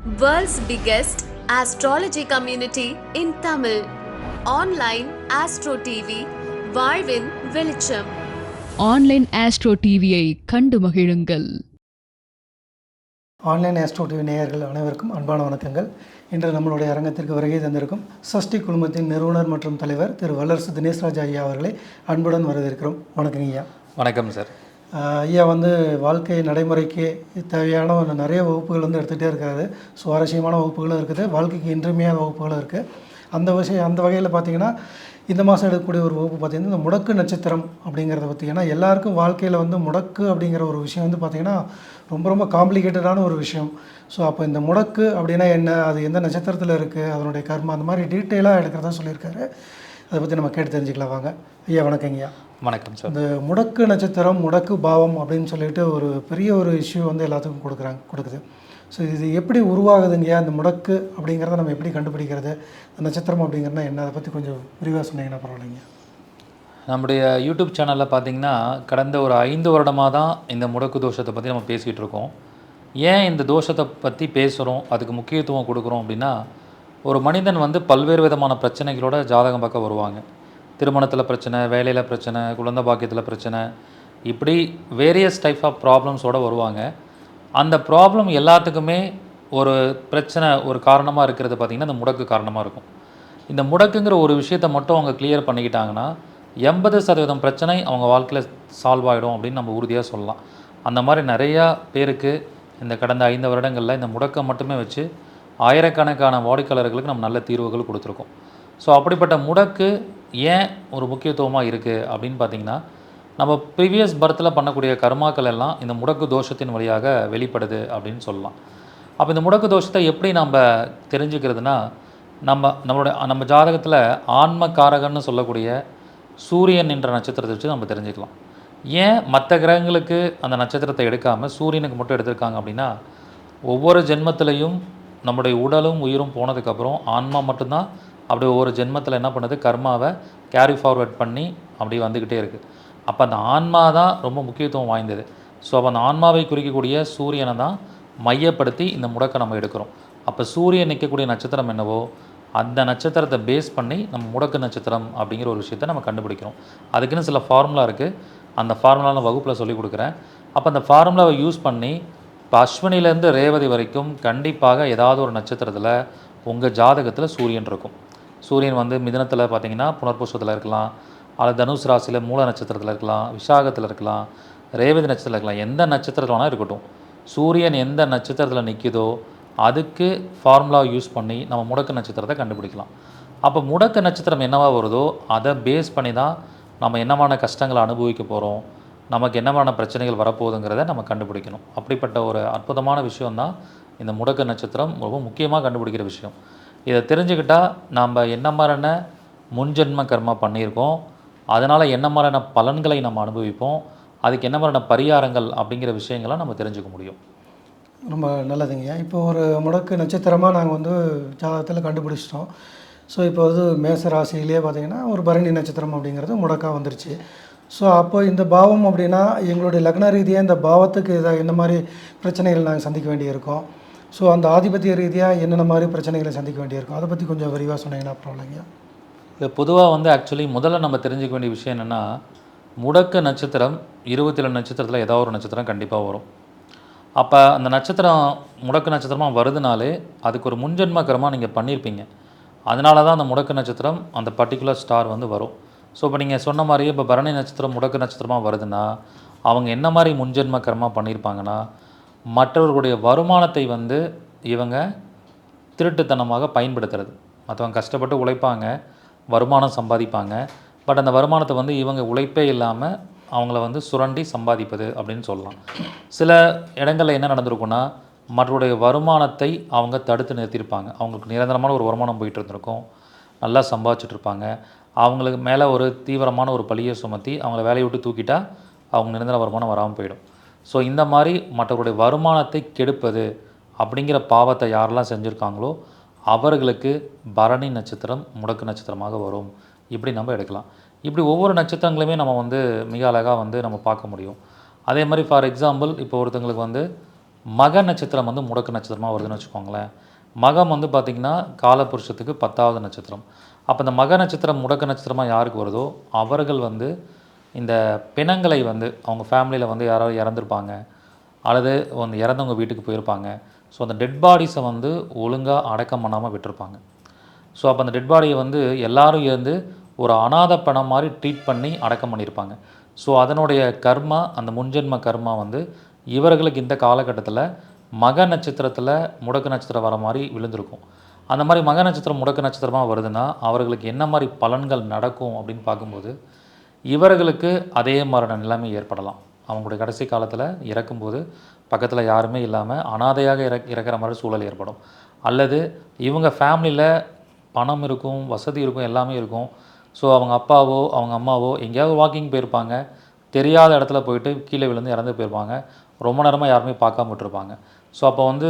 World's biggest astrology community in Tamil. Online Astro TV, வாழ்வின் வெளிச்சம். Online astro டிவியை கண்டு மகிழுங்கள். ஆன்லைன் ஆஸ்ட்ரோ டிவி நேயர்கள் அனைவருக்கும் அன்பான வணக்கங்கள். இன்று நம்மளுடைய அரங்கத்திற்கு வருகை தந்திருக்கும் சஷ்டி குழுமத்தின் நிறுவனர் மற்றும் தலைவர் திரு வல்லரசு தினேஷ்ராஜ் ஐயா அவர்களை அன்புடன் வரவேற்கிறோம். வணக்கங்க ஐயா. வணக்கம் சார். ஐயா வாழ்க்கை நடைமுறைக்கு தேவையான நிறைய வகுப்புகள் எடுத்துகிட்டே இருக்காது. சுவாரஸ்யமான வகுப்புகளும் இருக்குது, வாழ்க்கைக்கு இன்றியமையாத வகுப்புகளும் இருக்குது. அந்த வகையில் பார்த்திங்கன்னா இந்த மாதம் எடுக்கக்கூடிய ஒரு வகுப்பு பார்த்திங்கன்னா இந்த முடக்கு நட்சத்திரம் அப்படிங்கிறத பற்றி. ஏன்னா எல்லாருக்கும் வாழ்க்கையில் முடக்கு அப்படிங்கிற ஒரு விஷயம் பார்த்திங்கன்னா ரொம்ப ரொம்ப காம்ப்ளிகேட்டடான ஒரு விஷயம். ஸோ அப்போ இந்த முடக்கு அப்படின்னா என்ன, அது எந்த நட்சத்திரத்தில் இருக்குது, அதனுடைய கர்மா, அந்த மாதிரி டீட்டெயிலாக எடுக்கிறதா சொல்லியிருக்காரு. அதை பற்றி நம்ம கேட்டு தெரிஞ்சுக்கலாம் வாங்க. ஐயா வணக்கங்க ஐயா. வணக்கம் சார். இந்த முடக்கு நட்சத்திரம், முடக்கு பாவம் அப்படின்னு சொல்லிட்டு ஒரு பெரிய ஒரு இஷ்யூ எல்லாத்துக்கும் கொடுக்குது. ஸோ இது எப்படி உருவாகுதுங்கய்யா? இந்த முடக்கு அப்படிங்கிறத நம்ம எப்படி கண்டுபிடிக்கிறது, நட்சத்திரம் அப்படிங்கிறனா என்ன, அதை பற்றி கொஞ்சம் விரிவாக சொன்னீங்கன்னா பரவாயில்லைங்க. நம்முடைய யூடியூப் சேனலில் பார்த்திங்கன்னா கடந்த ஒரு 5 வருடமாக தான் இந்த முடக்கு தோஷத்தை பற்றி நம்ம பேசிகிட்டு இருக்கோம். ஏன் இந்த தோஷத்தை பற்றி பேசுகிறோம், அதுக்கு முக்கியத்துவம் கொடுக்குறோம் அப்படின்னா, ஒரு மனிதன் பல்வேறு விதமான பிரச்சனைகளோட ஜாதகம் பார்க்க வருவாங்க. திருமணத்தில் பிரச்சனை, வேலையில் பிரச்சனை, குழந்தை பாக்கியத்தில் பிரச்சனை, இப்படி வேரியஸ் டைப் ஆஃப் ப்ராப்ளம்ஸோடு வருவாங்க. அந்த ப்ராப்ளம் எல்லாத்துக்குமே ஒரு பிரச்சனை, ஒரு காரணமாக இருக்கிறது பார்த்திங்கன்னா இந்த முடக்கு காரணமாக இருக்கும். இந்த முடக்குங்கிற ஒரு விஷயத்தை மட்டும் அவங்க கிளியர் பண்ணிக்கிட்டாங்கன்னா 80% பிரச்சனை அவங்க வாழ்க்கையில் சால்வ் ஆகிடும் அப்படின்னு நம்ம உறுதியாக சொல்லலாம். அந்த மாதிரி நிறையா பேருக்கு இந்த கடந்த 5 வருடங்களில் இந்த முடக்கை மட்டுமே வச்சு ஆயிரக்கணக்கான வாடிக்கையாளர்களுக்கு நம்ம நல்ல தீர்வுகள் கொடுத்துருக்கோம். ஸோ அப்படிப்பட்ட முடக்கு ஏன் ஒரு முக்கியத்துவமாக இருக்குது அப்படின்னு பார்த்திங்கன்னா, நம்ம ப்ரீவியஸ் பர்த்தில் பண்ணக்கூடிய கர்மாக்கள் எல்லாம் இந்த முடக்கு தோஷத்தின் வழியாக வெளிப்படுது அப்படின்னு சொல்லலாம். அப்போ இந்த முடக்கு தோஷத்தை எப்படி நம்ம தெரிஞ்சுக்கிறதுனா, நம்ம ஜாதகத்தில் ஆன்மகாரகன்னு சொல்லக்கூடிய சூரியன் என்ற நட்சத்திரத்தை வச்சு நம்ம தெரிஞ்சுக்கலாம். ஏன் மற்ற கிரகங்களுக்கு அந்த நட்சத்திரத்தை எடுக்காமல் சூரியனுக்கு மட்டும் எடுத்திருக்காங்க அப்படின்னா, ஒவ்வொரு ஜென்மத்திலையும் நம்முடைய உடலும் உயிரும் போனதுக்கப்புறம் ஆன்மா மட்டும்தான் அப்படி ஒவ்வொரு ஜென்மத்தில் என்ன பண்ணுது, கர்மாவை கேரி ஃபார்வர்ட் பண்ணி அப்படி வந்துக்கிட்டே இருக்குது. அப்போ அந்த ஆன்மா தான் ரொம்ப முக்கியத்துவம் வாய்ந்தது. ஸோ அப்போ அந்த ஆன்மாவை குறிக்கக்கூடிய சூரியனை தான் மையப்படுத்தி இந்த முடக்கை நம்ம எடுக்கிறோம். அப்போ சூரியன் நிற்கக்கூடிய நட்சத்திரம் என்னவோ அந்த நட்சத்திரத்தை பேஸ் பண்ணி நம்ம முடக்கு நட்சத்திரம் அப்படிங்கிற ஒரு விஷயத்தை நம்ம கண்டுபிடிக்கிறோம். அதுக்குன்னு சில ஃபார்முலா இருக்குது. அந்த ஃபார்முலா நான் வகுப்பில் சொல்லிக் கொடுக்குறேன். அப்போ அந்த ஃபார்முலாவை யூஸ் பண்ணி இப்போ அஸ்வினிலேருந்து ரேவதி வரைக்கும் கண்டிப்பாக ஏதாவது ஒரு நட்சத்திரத்தில் உங்கள் ஜாதகத்தில் சூரியன் இருக்கும். சூரியன் மிதுனத்தில் பார்த்திங்கன்னா புனர்பூசத்தில் இருக்கலாம், அல்லது தனுஷ் ராசியில் மூல நட்சத்திரத்தில் இருக்கலாம், விசாகத்தில் இருக்கலாம், ரேவதி நட்சத்திரத்தில் இருக்கலாம், எந்த நட்சத்திரத்தில் வேணால் இருக்கட்டும். சூரியன் எந்த நட்சத்திரத்தில் நிற்கிதோ அதுக்கு ஃபார்முலா யூஸ் பண்ணி நம்ம முடக்கு நட்சத்திரத்தை கண்டுபிடிக்கலாம். அப்போ முடக்கு நட்சத்திரம் என்னவா வருதோ அதை பேஸ் பண்ணி தான் நம்ம என்னமான கஷ்டங்களை அனுபவிக்க போகிறோம், நமக்கு என்னமான பிரச்சனைகள் வரப்போகுதுங்கிறத நம்ம கண்டுபிடிக்கணும். அப்படிப்பட்ட ஒரு அற்புதமான விஷயந்தான் இந்த முடக்கு நட்சத்திரம், ரொம்ப முக்கியமாக கண்டுபிடிக்கிற விஷயம். இதை தெரிஞ்சுக்கிட்டால் நம்ம என்ன மாதிரியான முன்ஜென்ம கர்மா பண்ணியிருக்கோம், அதனால் என்ன மாதிரியான பலன்களை நம்ம அனுபவிப்போம், அதுக்கு என்ன மாதிரியான பரிகாரங்கள் அப்படிங்கிற விஷயங்களை நம்ம தெரிஞ்சுக்க முடியும். ரொம்ப நல்லதுங்க. இப்போ ஒரு முடக்கு நட்சத்திரமாக நாங்கள் ஜாதகத்தில் கண்டுபிடிச்சிட்டோம். ஸோ இப்போ மேச ராசியிலே பார்த்திங்கன்னா ஒரு பரணி நட்சத்திரம் அப்படிங்கிறது முடக்காக வந்துருச்சு. ஸோ அப்போ இந்த பாவம் அப்படின்னா எங்களுடைய லக்ன ரீதியாக இந்த பாவத்துக்கு என்ன மாதிரி பிரச்சனைகள் நாங்கள் சந்திக்க வேண்டியிருக்கோம், ஸோ அந்த ஆதிபத்திய ரீதியாக என்னென்ன மாதிரி பிரச்சனைகளை சந்திக்க வேண்டியிருக்கும், அதை பற்றி கொஞ்சம் விரிவாக சொன்னீங்கன்னா அப்புறம் இல்லைங்க. இல்லை, பொதுவாக ஆக்சுவலி முதல்ல நம்ம தெரிஞ்சுக்க வேண்டிய விஷயம் என்னென்னா, முடக்கு நட்சத்திரம் 27 நட்சத்திரத்தில் ஏதாவது ஒரு நட்சத்திரம் கண்டிப்பாக வரும். அப்போ அந்த நட்சத்திரம் முடக்கு நட்சத்திரமாக வருதுனாலே அதுக்கு ஒரு முன்ஜென்ம கர்மா நீங்கள் பண்ணியிருப்பீங்க. அதனால தான் அந்த முடக்கு நட்சத்திரம் அந்த பர்டிகுலர் ஸ்டார் வரும். ஸோ இப்போ நீங்கள் சொன்ன மாதிரியே இப்போ பரணி நட்சத்திரம் முடக்கு நட்சத்திரமாக வருதுன்னா அவங்க என்ன மாதிரி முன்ஜென்ம கர்மா பண்ணியிருப்பாங்கன்னா, மற்றவர்களுடைய வருமானத்தை இவங்க திருட்டுத்தனமாக பயன்படுத்துறது. மற்றவங்க கஷ்டப்பட்டு உழைப்பாங்க, வருமானம் சம்பாதிப்பாங்க, பட் அந்த வருமானத்தை இவங்க உழைப்பே இல்லாமல் அவங்கள சுரண்டி சம்பாதிப்பது அப்படின்னு சொல்லலாம். சில இடங்களில் என்ன நடந்திருக்குன்னா, மற்றவருடைய வருமானத்தை அவங்க தடுத்து நிறுத்தியிருப்பாங்க. அவங்களுக்கு நிரந்தரமான ஒரு வருமானம் போயிட்டு இருந்திருக்கும், நல்லா சம்பாதிச்சுட்ருப்பாங்க. அவங்களுக்கு மேலே ஒரு தீவிரமான ஒரு பழியை சுமத்தி அவங்கள வேலையை விட்டு தூக்கிட்டால் அவங்க நிரந்தர வருமானம் வராமல் போயிடும். ஸோ இந்த மாதிரி மற்றவருடைய வருமானத்தை கெடுப்பது அப்படிங்கிற பாவத்தை யாரெல்லாம் செஞ்சுருக்காங்களோ அவர்களுக்கு பரணி நட்சத்திரம் முடக்கு நட்சத்திரமாக வரும். இப்படி நம்ம எடுக்கலாம். இப்படி ஒவ்வொரு நட்சத்திரங்களுமே நம்ம மிக அழகாக நம்ம பார்க்க முடியும். அதே மாதிரி ஃபார் எக்ஸாம்பிள் இப்போ ஒருத்தங்களுக்கு மக நட்சத்திரம் வந்து முடக்கு நட்சத்திரமாக வருதுன்னு வச்சுக்கோங்களேன். மகம் வந்து பார்த்திங்கன்னா காலபுருஷத்துக்கு 10வது நட்சத்திரம். அப்போ இந்த மக நட்சத்திரம் முடக்கு நட்சத்திரமாக யாருக்கு வருதோ அவர்கள் வந்து இந்த பிணங்களை வந்து அவங்க ஃபேமிலியில் வந்து யாராவது இறந்துருப்பாங்க, அல்லது வந்து இறந்தவங்க வீட்டுக்கு போயிருப்பாங்க. ஸோ அந்த டெட் பாடிஸை வந்து ஒழுங்காக அடக்கம் பண்ணாமல் விட்டுருப்பாங்க. ஸோ அப்போ அந்த டெட் பாடியை வந்து எல்லாரும் இருந்து ஒரு அனாதை பணம் மாதிரி ட்ரீட் பண்ணி அடக்கம் பண்ணியிருப்பாங்க. ஸோ அதனுடைய கர்மா, அந்த முன்ஜென்ம கர்மா வந்து இவர்களுக்கு இந்த காலகட்டத்தில் மக நட்சத்திரத்தில் முடக்கு நட்சத்திரம் வர மாதிரி விழுந்திருக்கும். அந்த மாதிரி மக நட்சத்திரம் முடக்கு நட்சத்திரமாக வருதுன்னா அவர்களுக்கு என்ன மாதிரி பலன்கள் நடக்கும் அப்படின்னு பார்க்கும்போது இவர்களுக்கு அதே மாதிரியான நிலைமை ஏற்படலாம். அவங்களுடைய கடைசி காலத்தில் இறக்கும்போது பக்கத்தில் யாருமே இல்லாமல் அனாதையாக இறக்குற மாதிரி சூழல் ஏற்படும். அல்லது இவங்க ஃபேமிலியில் பணம் இருக்கும், வசதி இருக்கும், எல்லாமே இருக்கும். ஸோ அவங்க அப்பாவோ அவங்க அம்மாவோ எங்கேயாவது வாக்கிங் போயிருப்பாங்க, தெரியாத இடத்துல போயிட்டு கீழே விழுந்து இறந்து போயிருப்பாங்க. ரொம்ப நேரமாக யாருமே பார்க்காம விட்டுருப்பாங்க. ஸோ அப்போ வந்து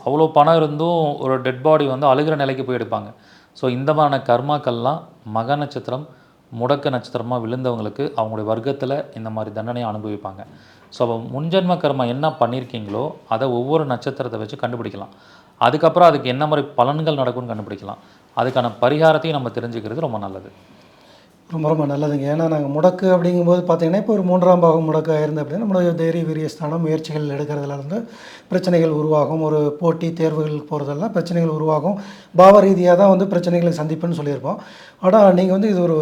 அவ்வளோ பணம் இருந்தும் ஒரு டெட் பாடி வந்து அழுகிற நிலைக்கு போய் எடுப்பாங்க. ஸோ இந்த மாதிரியான கர்மாக்கள்லாம் மக நட்சத்திரம் முடக்க நட்சத்திரமாக விழுந்தவங்களுக்கு அவங்களுடைய வர்க்கத்தில் இந்த மாதிரி தண்டனையை அனுபவிப்பாங்க. ஸோ அப்போ முன்ஜென்ம கர்மா என்ன பண்ணியிருக்கீங்களோ அதை ஒவ்வொரு நட்சத்திரத்தை வச்சு கண்டுபிடிக்கலாம். அதுக்கப்புறம் அதுக்கு என்ன மாதிரி பலன்கள் நடக்கும்னு கண்டுபிடிக்கலாம். அதுக்கான பரிகாரத்தையும் நம்ம தெரிஞ்சுக்கிறது ரொம்ப நல்லது. ரொம்ப ரொம்ப நல்லதுங்க. ஏன்னா நாங்கள் முடக்கு அப்படிங்கும்போது பார்த்தீங்கன்னா, இப்போ ஒரு 3ஆம் பாகம் முடக்கு ஆயிருந்து அப்படின்னா நம்மளுடைய தைரிய வீரிய ஸ்தானம் முயற்சிகள் எடுக்கிறதுலேருந்து பிரச்சனைகள் உருவாகும். ஒரு போட்டி தேர்வுகளுக்கு போகிறதெல்லாம் பிரச்சனைகள் உருவாகும். பாவ ரீதியாக தான் வந்து பிரச்சனைகளை சந்திப்புன்னு சொல்லியிருப்போம். ஆனால் நீங்கள் வந்து இது ஒரு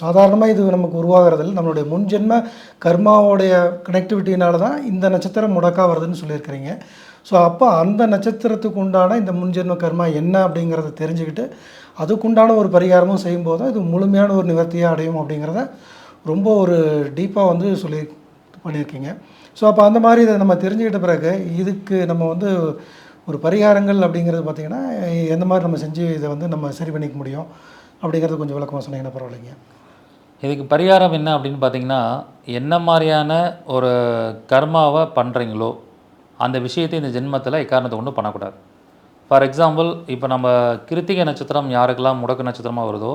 சாதாரணமாக இது நமக்கு உருவாகிறதில்ல, நம்மளுடைய முன்ஜென்ம கர்மாவோடைய கனெக்டிவிட்டினால தான் இந்த நட்சத்திரம் முடக்காக வருதுன்னு சொல்லியிருக்கிறீங்க. ஸோ அப்போ அந்த நட்சத்திரத்துக்கு உண்டான இந்த முன்ஜென்ம கர்மா என்ன அப்படிங்கிறத தெரிஞ்சுக்கிட்டு அதுக்குண்டான ஒரு பரிகாரமும் செய்யும்போது அது முழுமையான ஒரு நிவர்த்தியாக அடையும் அப்படிங்கிறத ரொம்ப ஒரு டீப்பாக வந்து சொல்லி பண்ணியிருக்கீங்க. ஸோ அப்போ அந்த மாதிரி இதை நம்ம தெரிஞ்சுக்கிட்ட பிறகு இதுக்கு நம்ம வந்து ஒரு பரிகாரங்கள் அப்படிங்கிறது பார்த்திங்கன்னா எந்த மாதிரி நம்ம செஞ்சு இதை வந்து நம்ம சரி பண்ணிக்க முடியும் அப்படிங்கிறது கொஞ்சம் விளக்கமாக சொன்னீங்கன்னா பரவாயில்லைங்க. இதுக்கு பரிகாரம் என்ன அப்படின்னு பார்த்தீங்கன்னா, என்ன மாதிரியான ஒரு கர்மாவை பண்ணுறீங்களோ அந்த விஷயத்தை இந்த ஜென்மத்தில் எக்காரணத்தை கொண்டு பண்ணக்கூடாது. ஃபார் எக்ஸாம்பிள், இப்போ நம்ம கிருத்திகை நட்சத்திரம் யாருக்கெல்லாம் முடக்கு நட்சத்திரமாக வருதோ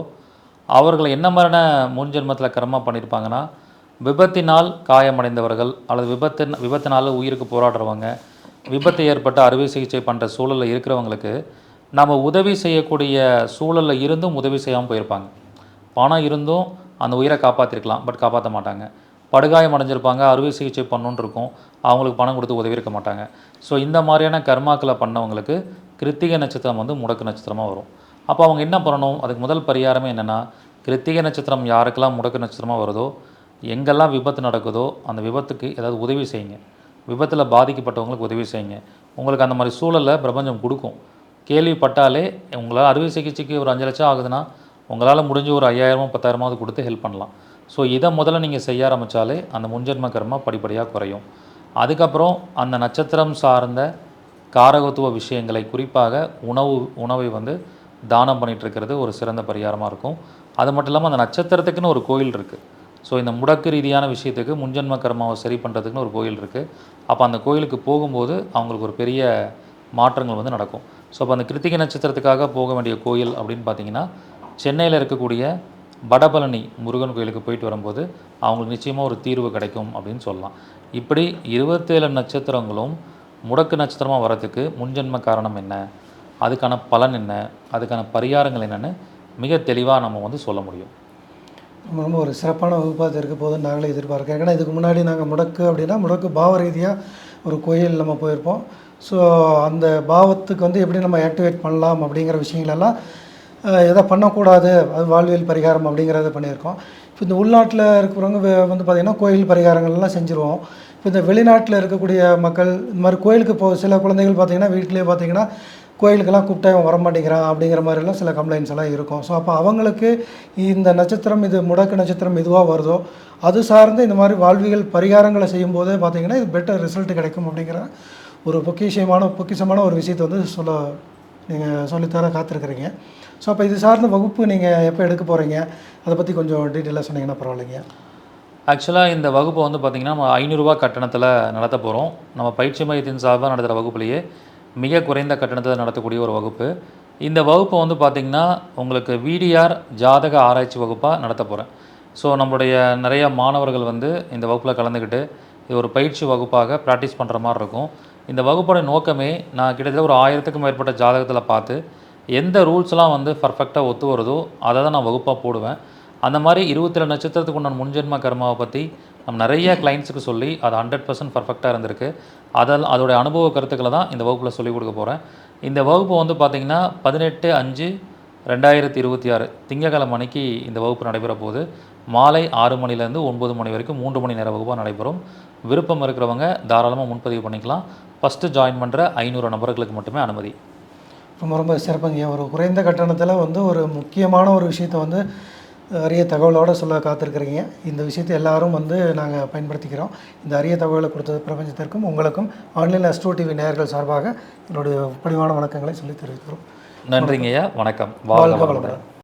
அவர்களை என்ன மாதிரியான முன் ஜென்மத்தில் கர்மா பண்ணியிருப்பாங்கன்னா, விபத்தினால் காயமடைந்தவர்கள் அல்லது விபத்தினால் உயிருக்கு போராடுறவங்க, விபத்து ஏற்பட்ட அறுவை சிகிச்சை பண்ணுற சூழலில் இருக்கிறவங்களுக்கு நம்ம உதவி செய்யக்கூடிய சூழலில் இருந்தும் உதவி செய்யாமல் போயிருப்பாங்க. பணம் இருந்தும் அந்த உயிரை காப்பாற்றிருக்கலாம், பட் காப்பாற்ற மாட்டாங்க. படுகாயம் அடைஞ்சிருப்பாங்க, அறுவை சிகிச்சை பண்ணணுன்னு இருக்கும், அவங்களுக்கு பணம் கொடுத்து உதவி இருக்க மாட்டாங்க. ஸோ இந்த மாதிரியான கர்மாக்களை பண்ணவங்களுக்கு கிருத்திகை நட்சத்திரம் வந்து முடக்கு நட்சத்திரமாக வரும். அப்போ அவங்க என்ன பண்ணணும்? அதுக்கு முதல் பரிகாரமே என்னென்னா, கிருத்திகை நட்சத்திரம் யாருக்கெல்லாம் முடக்கு நட்சத்திரமாக வருதோ எங்கெல்லாம் விபத்து நடக்குதோ அந்த விபத்துக்கு ஏதாவது உதவி செய்யுங்க. விபத்தில் பாதிக்கப்பட்டவங்களுக்கு உதவி செய்யுங்க. உங்களுக்கு அந்த மாதிரி சூழலில் பிரபஞ்சம் கொடுக்கும். கேள்விப்பட்டாலே உங்களால் அறுவை சிகிச்சைக்கு ஒரு 5 லட்சம் ஆகுதுன்னா உங்களால் முடிஞ்ச ஒரு 5000 10,000 கொடுத்து ஹெல்ப் பண்ணலாம். ஸோ இதை முதல்ல நீங்கள் செய்ய ஆரம்பித்தாலே அந்த முன்ஜென்ம கர்மா படிப்படியாக குறையும். அதுக்கப்புறம் அந்த நட்சத்திரம் சார்ந்த காரகத்துவ விஷயங்களை, குறிப்பாக உணவை வந்து தானம் பண்ணிகிட்ருக்கிறது ஒரு சிறந்த பரிகாரமாக இருக்கும். அது மட்டும் இல்லாமல் அந்த நட்சத்திரத்துக்குன்னு ஒரு கோயில் இருக்குது. ஸோ இந்த முடக்கு ரீதியான விஷயத்துக்கு முன்ஜென்ம கர்மாவை சரி பண்ணுறதுக்குன்னு ஒரு கோயில் இருக்குது. அப்போ அந்த கோயிலுக்கு போகும்போது அவங்களுக்கு ஒரு பெரிய மாற்றங்கள் வந்து நடக்கும். ஸோ அப்போ அந்த கிருத்திகை நட்சத்திரத்துக்காக போக வேண்டிய கோயில் அப்படின்னு பார்த்தீங்கன்னா, சென்னையில் இருக்கக்கூடிய வடபழனி முருகன் கோயிலுக்கு போயிட்டு வரும்போது அவங்களுக்கு நிச்சயமாக ஒரு தீர்வு கிடைக்கும் அப்படின்னு சொல்லலாம். இப்படி 27 நட்சத்திரங்களும் முடக்கு நட்சத்திரமாக வரதுக்கு முன்ஜென்ம காரணம் என்ன, அதுக்கான பலன் என்ன, அதுக்கான பரிகாரங்கள் என்னென்னு மிக தெளிவாக நம்ம வந்து சொல்ல முடியும். ரொம்ப ஒரு சிறப்பான வகுப்பாக இருக்க போதுன்னு நாங்களே எதிர்பார்க்கிறோம். ஏன்னா இதுக்கு முன்னாடி நாங்கள் முடக்கு அப்படின்னா முடக்கு பாவ ரீதியாக ஒரு கோயில் நம்ம போயிருப்போம். ஸோ அந்த பாவத்துக்கு வந்து எப்படி நம்ம ஆக்டிவேட் பண்ணலாம் அப்படிங்கிற விஷயங்களெல்லாம் எதை பண்ணக்கூடாது, அது வாழ்வியல் பரிகாரம் அப்படிங்கிறத பண்ணியிருக்கோம். இப்போ இந்த உள்நாட்டில் இருக்கிறவங்க வந்து பார்த்திங்கன்னா கோயில் பரிகாரங்கள்லாம் செஞ்சுருவோம். இப்போ இந்த வெளிநாட்டில் இருக்கக்கூடிய மக்கள் இந்த மாதிரி கோயிலுக்கு சில குழந்தைகள் பார்த்திங்கன்னா வீட்டிலே பார்த்திங்கன்னா கோயிலுக்கெல்லாம் கூப்பிட்டா இவன் வரமாட்டேங்கிறான் அப்படிங்கிற மாதிரிலாம் சில கம்ப்ளைண்ட்ஸ் எல்லாம் இருக்கும். ஸோ அப்போ அவங்களுக்கு இந்த நட்சத்திரம், இது முடக்கு நட்சத்திரம் எதுவாக வருதோ அது சார்ந்து இந்த மாதிரி வாழ்வியல் பரிகாரங்களை செய்யும்போதே பார்த்திங்கன்னா இது பெட்டர் ரிசல்ட் கிடைக்கும் அப்படிங்கிற ஒரு பொக்கிஷமான ஒரு விஷயத்தை வந்து நீங்கள் சொல்லித்தர காத்திருக்கிறீங்க. ஸோ அப்போ இது சார்ந்த வகுப்பு நீங்கள் எப்போ எடுக்க போகிறீங்க, அதை பற்றி கொஞ்சம் டீட்டெயிலாக சொன்னீங்கன்னா பரவாயில்லைங்க. ஆக்சுவலாக இந்த வகுப்பு வந்து பார்த்திங்கன்னா நம்ம 500 ரூபா கட்டணத்தில் நடத்த போகிறோம். நம்ம பயிற்சி மையத்தின் சார்பாக நடத்துகிற வகுப்புலேயே மிக குறைந்த கட்டணத்தில் நடத்தக்கூடிய ஒரு வகுப்பு. இந்த வகுப்பை வந்து பார்த்திங்கன்னா உங்களுக்கு VDR ஜாதக ஆராய்ச்சி வகுப்பாக நடத்த போகிறேன். ஸோ நம்மளுடைய நிறைய மாணவர்கள் வந்து இந்த வகுப்பில் கலந்துக்கிட்டு இது ஒரு பயிற்சி வகுப்பாக ப்ராக்டிஸ் பண்ணுற மாதிரி இருக்கும். இந்த வகுப்போட நோக்கமே நான் கிட்டத்தட்ட ஒரு 1000க்கும் மேற்பட்ட ஜாதகத்தில் பார்த்து எந்த ரூல்ஸ்லாம் வந்து பர்ஃபெக்டாக ஒத்து வருதோ அதை தான் நான் வகுப்பாக போடுவேன். அந்த மாதிரி 27 நட்சத்திரத்துக்கு உண்டான முன்ஜென்ம கர்மாவை பற்றி நம்ம நிறைய கிளைண்ட்ஸுக்கு சொல்லி அது 100% பர்ஃபெக்டாக இருந்திருக்கு. அதோடைய அனுபவ கருத்துக்களை தான் இந்த வகுப்பில் சொல்லிக் கொடுக்க போகிறேன். இந்த வகுப்பு வந்து பார்த்திங்கன்னா 18/5/2026 திங்கட்கிழமை அன்னைக்கு இந்த வகுப்பு நடைபெற போகுது. மாலை 6 மணிலேருந்து 9 மணி வரைக்கும் 3 மணி நேர வகுப்பாக நடைபெறும். விருப்பம் இருக்கிறவங்க தாராளமாக முன்பதிவு பண்ணிக்கலாம். ஃபஸ்ட்டு ஜாயின் பண்ணுற 500 நபர்களுக்கு மட்டுமே அனுமதி. ரொம்ப ரொம்ப சிறப்புங்க. ஒரு குறைந்த கட்டணத்தில் வந்து ஒரு முக்கியமான ஒரு விஷயத்தை வந்து அரிய தகவலோடு சொல்ல காத்திருக்கிறீங்க. இந்த விஷயத்தை எல்லாரும் வந்து நாங்கள் பயன்படுத்திக்கிறோம். இந்த அரிய தகவலை கொடுத்தது பிரபஞ்சத்திற்கும் உங்களுக்கும் ஆன்லைன் ஆஸ்ட்ரோ டிவி நேயர்கள் சார்பாக என்னுடைய பணிவான வணக்கங்களை சொல்லி தெரிவிக்கிறோம். நன்றிங்கய்யா, வணக்கம். வாழ்க வளமுடன்.